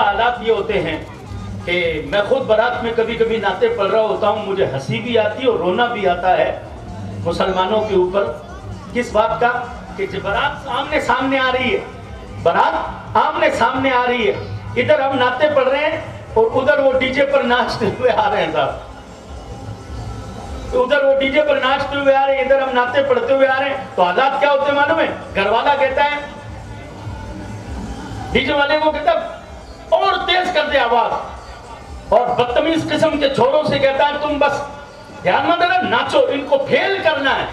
حالات یہ ہوتے ہیں کہ میں خود بارات میں کبھی کبھی نعتیں پڑھ رہا ہوتا ہوں، مجھے ہنسی بھی آتی ہے اور رونا بھی آتا ہے مسلمانوں کے اوپر. کس بات کا؟ کہ بارات آمنے سامنے آ رہی ہے، بارات آمنے سامنے آ رہی ہے، ادھر ہم نعتیں پڑھ رہے ہیں اور ادھر وہ ڈی جے پر ناچتے ہوئے آ رہے ہیں صاحب. ادھر وہ ڈی جے پر ناچتے ہوئے آ رہے ہیں، ادھر ہم نعتیں پڑھتے ہوئے آ رہے ہیں. تو حالات کیا ہوتے ہیں معلوم ہے؟ گھر والا کہتا ہے، ڈی جے والے کو کہتا ہے اور تیز کر دے آواز، اور بدتمیز قسم کے چھوڑوں سے کہتا ہے تم بس دھیان مت دینا، ناچو، ان کو فیل کرنا ہے،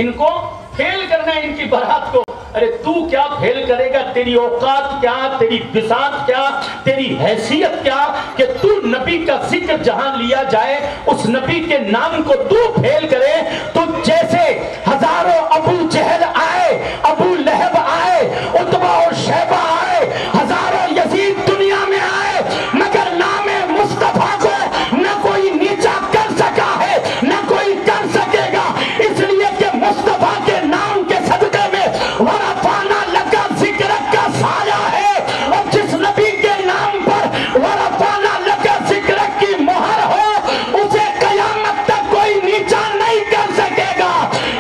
ان کو فیل کرنا ہے ان کی بارات کو. ارے تو کیا فیل کرے گا؟ تیری اوقات کیا، تیری بساط کیا، تیری حیثیت کیا کہ تو نبی کا ذکر جہاں لیا جائے اس نبی کے نام کو تو فیل کرے؟ تو جیسے ہزاروں ابو جہل آئے، ابو لہب آئے، عتبہ اور شیبہ آئے، ہزاروں یزید دنیا میں آئے، مگر نام مصطفیٰ کو نہ کوئی نیچا کر سکا ہے نہ کوئی کر سکے گا، اس لیے کہ مصطفیٰ کے نام کے صدقے میں ورفعنا لک ذکرک کا سایہ ہے، اور جس نبی کے نام پر ورفعنا لک ذکرک کی مہر ہو اسے قیامت تک کوئی نیچا نہیں کر سکے گا.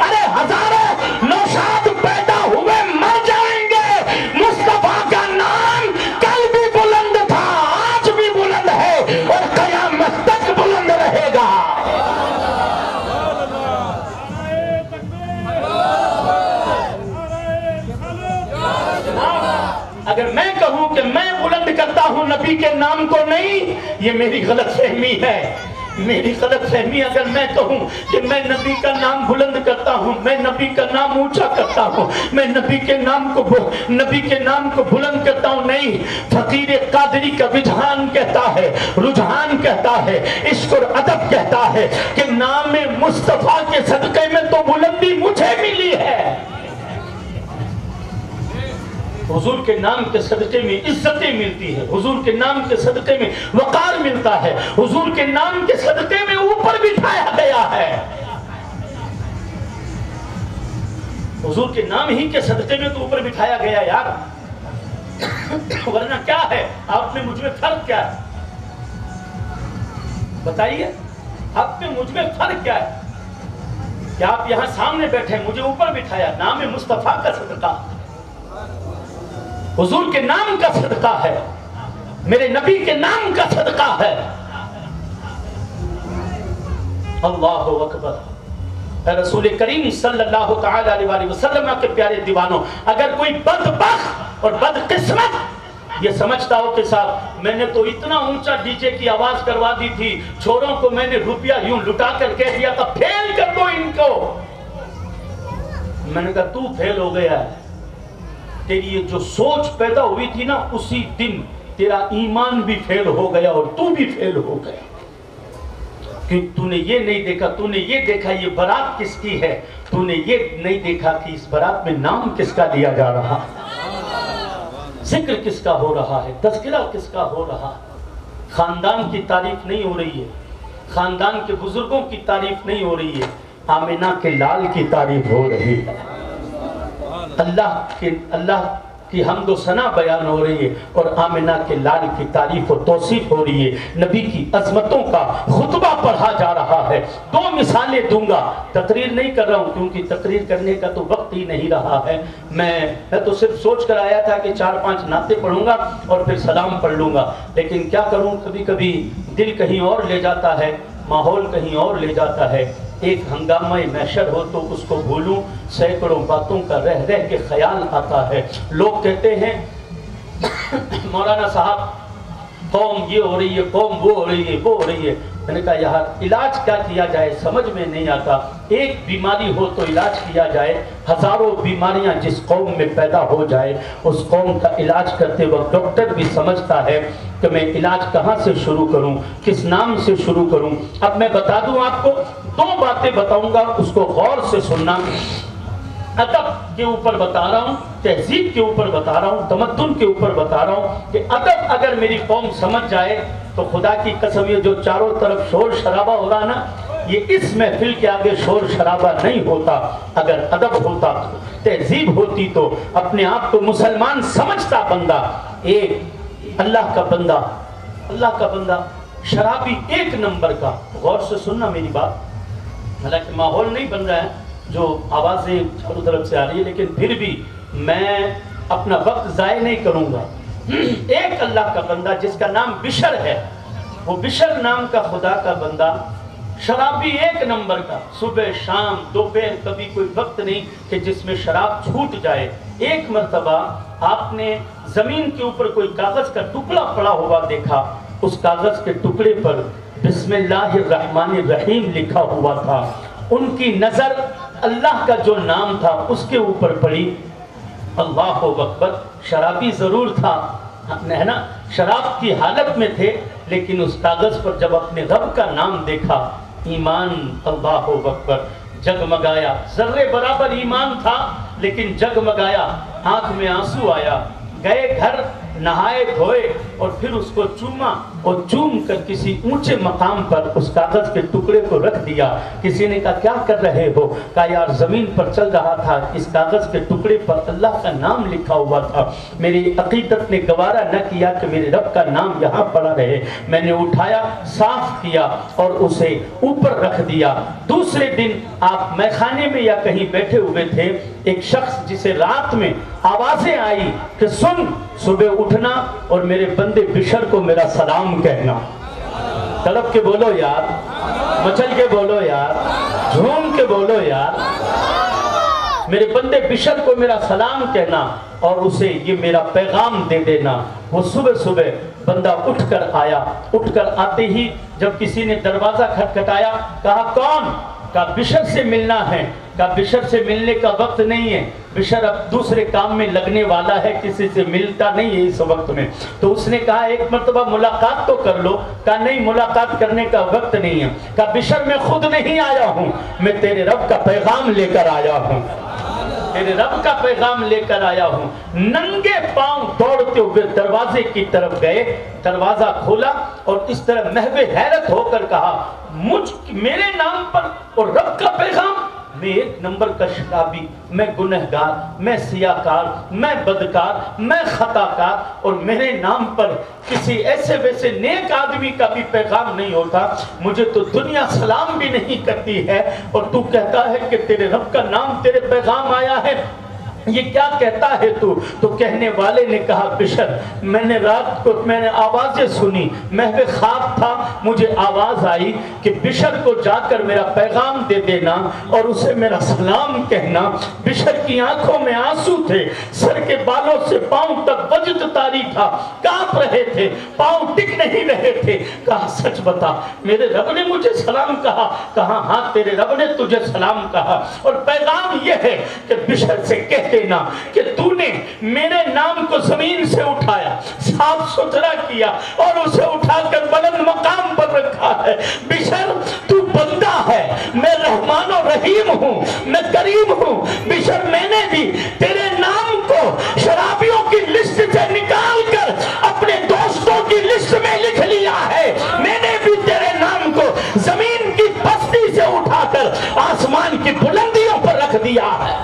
ارے ہزاروں نوشاد پیدا ہوئے مر جائیں گے، مصطفیٰ کا نام کل بھی بلند تھا، آج بھی بلند ہے اور قیامت تک بلند رہے گا. اگر میں کہوں کہ میں بلند کرتا ہوں نبی کے نام کو نہیں، یہ میری غلط فہمی ہے، میری غلط فہمی. اگر میں کہوں کہ میں نبی کا نام بلند کرتا ہوں، میں نبی کا نام اونچا کرتا ہوں، میں نبی کے نام کو بلند کرتا ہوں، نہیں. فقیر قادری کا رجحان کہتا ہے، رجحان کہتا ہے، عشق اور ادب کہتا ہے کہ نام مصطفیٰ کے صدقے میں تو بلندی مجھے ملی ہے. حضور کے نام کے صدقے میں عزتیں ملتی ہے، حضور کے نام کے صدقے میں وقار ملتا ہے، حضور کے نام کے صدقے میں اوپر بٹھایا گیا ہے. حضور کے نام ہی کے صدقے میں تو اوپر بٹھایا گیا یار، ورنہ کیا ہے؟ آپ میں مجھ میں فرق کیا ہے؟ بتائیے، آپ میں مجھ میں فرق کیا ہے کہ آپ یہاں سامنے بیٹھے مجھے اوپر بٹھایا؟ نام مصطفیٰ کا صدقہ، حضور کے نام کا صدقہ ہے، میرے نبی کے نام کا صدقہ ہے. اللہ اکبر. اے رسول کریم صلی اللہ تعالی علیہ وسلم کے پیارے دیوانوں، اگر کوئی بدبخت اور بدقسمت یہ سمجھتا ہو کہ صاحب میں نے تو اتنا اونچا ڈی جے کی آواز کروا دی تھی، چھوڑوں کو میں نے روپیہ یوں لٹا کر کہہ دیا تھا فیل کر دو ان کو، میں نے کہا تو فیل ہو گیا ہے. تیری یہ جو سوچ پیدا ہوئی تھی نا، اسی دن تیرا ایمان بھی فیل ہو گیا اور تو بھی فیل ہو گیا. کیونکہ تو نے یہ نہیں دیکھا، تو نے یہ دیکھا یہ بارات کس کی ہے، تو نے یہ نہیں دیکھا کہ اس بارات میں نام کس کا لیا جا رہا ہے، ذکر کس کا ہو رہا ہے، تذکرہ کس کا ہو رہا ہے. خاندان کی تعریف نہیں ہو رہی ہے، خاندان کے بزرگوں کی تعریف نہیں ہو رہی ہے، آمنہ کے لال کی تعریف ہو رہی ہے. اللہ کی حمد و ثنا بیان ہو رہی ہے اور آمنہ کے لال کی تعریف و توصیف ہو رہی ہے. نبی کی عظمتوں کا خطبہ پڑھا جا رہا ہے. 2 مثالیں دوں گا، تقریر نہیں کر رہا ہوں کیونکہ تقریر کرنے کا تو وقت ہی نہیں رہا ہے. میں تو صرف سوچ کر آیا تھا کہ 4-5 نعتیں پڑھوں گا اور پھر سلام پڑھ لوں گا، لیکن کیا کروں، کبھی کبھی دل کہیں اور لے جاتا ہے، ماحول کہیں اور لے جاتا ہے. ایک ہنگامہ محشر ہو تو اس کو بھولوں، سینکڑوں باتوں کا رہ رہ کے خیال آتا ہے. لوگ کہتے ہیں مولانا صاحب قوم یہ ہو رہی ہے، قوم وہ ہو رہی ہے، وہ ہو رہی ہے. میں نے کہا یار علاج کیا کیا جائے سمجھ میں نہیں آتا. ایک بیماری ہو تو علاج کیا جائے، ہزاروں بیماریاں جس قوم میں پیدا ہو جائے اس قوم کا علاج کرتے وقت ڈاکٹر بھی سمجھتا ہے کہ میں علاج کہاں سے شروع کروں، کس نام سے شروع کروں. اب میں بتا دوں آپ کو، 2 باتیں بتاؤں گا، اس کو غور سے سننا. ادب کے اوپر بتا رہا ہوں، تہذیب کے اوپر بتا رہا ہوں، تمدن کے اوپر بتا رہا ہوں کہ ادب اگر میری قوم سمجھ جائے تو خدا کی قسم یہ جو چاروں طرف شور شرابہ ہو رہا نا، یہ اس محفل کے آگے شور شرابہ نہیں ہوتا. اگر ادب ہوتا، تہذیب ہوتی تو اپنے آپ کو مسلمان سمجھتا بندہ اللہ کا بندہ شرابی ایک نمبر کا. غور سے سننا میری بات، حالانکہ ماحول نہیں بن رہا ہے جو آوازیں چاروں طرف سے آ رہی ہے، لیکن پھر بھی میں اپنا وقت ضائع نہیں کروں گا. ایک اللہ کا بندہ جس کا نام بشر ہے، وہ بشر نام کا خدا کا بندہ شرابی ایک نمبر کا، صبح شام دوپہر کبھی کوئی وقت نہیں کہ جس میں شراب چھوٹ جائے. ایک مرتبہ آپ نے زمین کے اوپر کوئی کاغذ کا ٹکڑا پڑا ہوا دیکھا، اس کاغذ کے ٹکڑے پر بسم اللہ الرحمن الرحیم لکھا ہوا تھا. ان کی نظر اللہ کا جو نام تھا اس کے اوپر پڑی. اللہ اکبر. شرابی ضرور تھا ہے نا، شراب کی حالت میں تھے، لیکن اس کاغذ پر جب اپنے رب کا نام دیکھا، ایمان اللہ اکبر جگمگایا. ذرے برابر ایمان تھا لیکن جگمگایا، آنکھ میں آنسو آیا. گئے گھر، نہائے دھوئے اور پھر اس کو چوما اور چوم کر کسی اونچے مقام پر اس کاغذ کے ٹکڑے کو رکھ دیا. کسی نے کہا کیا کر رہے ہو؟ کہا یار زمین پر چل رہا تھا، اس کاغذ کے ٹکڑے پر اللہ کا نام لکھا ہوا تھا، میری عقیدت نے گوارا نہ کیا کہ میرے رب کا نام یہاں پڑا رہے. میں نے اٹھایا، صاف کیا اور اسے اوپر رکھ دیا. دوسرے دن آپ میخانے میں یا کہیں بیٹھے ہوئے تھے، ایک شخص جسے رات میں آوازیں آئی کہ سن، صبح اٹھنا اور میرے بندے بشر کو میرا سلام کہنا. تڑپ کے بولو یار، مچل کے بولو یار، جھوم کے بولو یار. میرے بندے بشر کو میرا سلام کہنا اور اسے یہ میرا پیغام دے دینا. وہ صبح بندہ اٹھ کر آیا. اٹھ کر آتے ہی جب کسی نے دروازہ کھٹکھٹایا، کہا کون؟ کہا بشر سے ملنا ہے. کہا بشر سے ملنے کا وقت نہیں ہے، بشر اب دوسرے کام میں لگنے والا ہے، کسی سے ملتا نہیں ہے اس وقت میں. تو اس نے کہا ایک مرتبہ ملاقات تو کر لو. کہا نہیں، ملاقات کرنے کا وقت نہیں ہے. کہا بشر میں خود نہیں آیا ہوں، میں تیرے رب کا پیغام لے کر آیا ہوں، تیرے رب کا پیغام لے کر آیا ہوں. ننگے پاؤں دوڑتے ہوئے دروازے کی طرف گئے، دروازہ کھولا اور اس طرح محو حیرت ہو کر کہا میرے نام پر اور رب کا پیغام؟ میں ایک نمبر کا شرابی، میں گنہگار، میں سیاکار، میں بدکار، میں خطاکار، اور میرے نام پر کسی ایسے ویسے نیک آدمی کا بھی پیغام نہیں ہوتا. مجھے تو دنیا سلام بھی نہیں کرتی ہے اور تو کہتا ہے کہ تیرے رب کا نام تیرے پیغام آیا ہے. یہ کیا کہتا ہے تو کہنے والے نے کہا بشر، میں نے رات کو میں نے آوازیں سنی، محو خواب تھا، مجھے آواز آئی کہ بشر کو جا کر میرا پیغام دے دینا اور اسے میرا سلام کہنا. بشر کی آنکھوں میں آنسو تھے، سر کے بالوں سے پاؤں تک وجد طاری تھا، کانپ رہے تھے، پاؤں ٹک نہیں رہے تھے. کہا سچ بتا، میرے رب نے مجھے سلام کہا؟ کہا ہاں تیرے رب نے تجھے سلام کہا، اور پیغام یہ ہے کہ بشر سے کہہ دینا کہ تو نے میرے نام کو زمین سے اٹھایا، صاف ستھرا کیا اور اسے اٹھا کر بلند مقام پر رکھا ہے. بشر تو بندہ ہے، میں رحمان و رحیم ہوں، میں کریم ہوں. بشر میں نے بھی تیرے نام کو شرابیوں کی لسٹ سے نکال کر اپنے دوستوں کی لسٹ میں لکھ لیا ہے. میں نے بھی تیرے نام کو زمین کی پستی سے اٹھا کر آسمان کی بلندیوں پر رکھ دیا ہے.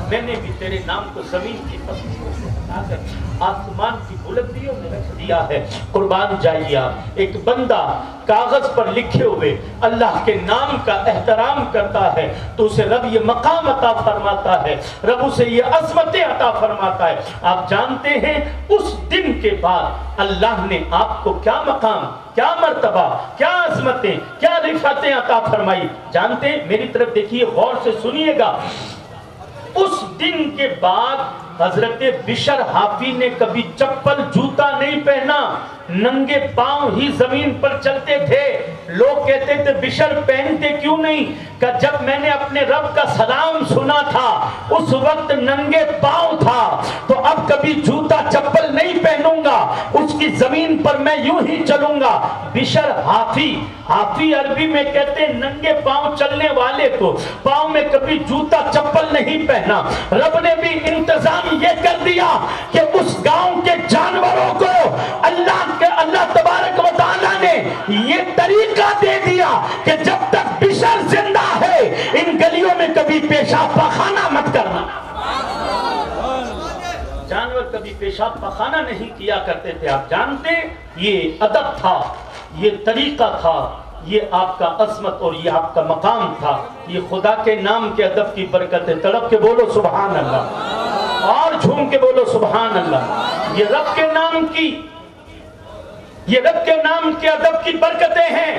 میں نے بھی تیرے نام کو زمین کی پستی سے اٹھا کر آسمان کی بلندیوں میں رکھ دیا ہے. قربان جائیے آپ، ایک بندہ کاغذ پر لکھے ہوئے اللہ کے نام کا احترام کرتا ہے تو اسے رب یہ مقام عطا فرماتا ہے، رب اسے یہ عظمتیں عطا فرماتا ہے. آپ جانتے ہیں اس دن کے بعد اللہ نے آپ کو کیا مقام، کیا مرتبہ، کیا عظمتیں، کیا رفعتیں عطا فرمائی؟ جانتے ہیں؟ میری طرف دیکھیے، غور سے سنیے گا. اس دن کے بعد حضرت بشر حافی نے کبھی چپل جوتا نہیں پہنا، ننگے پاؤں ہی زمین پر چلتے تھے. لوگ کہتے تھے بشر پہنتے کیوں نہیں؟ کہ جب میں نے اپنے رب کا سلام سنا تھا اس وقت ننگے پاؤں تھا، تو اب کبھی جوتا چپل نہیں پہنوں گا، اس کی زمین پر میں یوں ہی چلوں گا. بشر حافی، حافی عربی میں کہتے ہیں ننگے پاؤں چلنے والے کو، پاؤں میں کبھی جوتا چپل نہیں پہنا. رب نے بھی انتظام یہ کر دیا کہ اس گاؤں کے جانوروں کو اللہ تبارک و تعالیٰ نے یہ طریقہ دے دیا کہ جب تک بشر زندہ ہے ان گلیوں میں کبھی پیشاب پاخانہ مت کرنا. جانور کبھی پیشاب پخانہ نہیں کیا کرتے تھے. آپ جانتے یہ ادب تھا, یہ طریقہ تھا, یہ آپ کا عظمت اور یہ آپ کا مقام تھا. یہ خدا کے نام کے ادب کی برکت ہے. تڑپ کے بولو سبحان اللہ, اور جھوم کے بولو سبحان اللہ. یہ رب کے نام کے ادب کی برکتیں ہیں.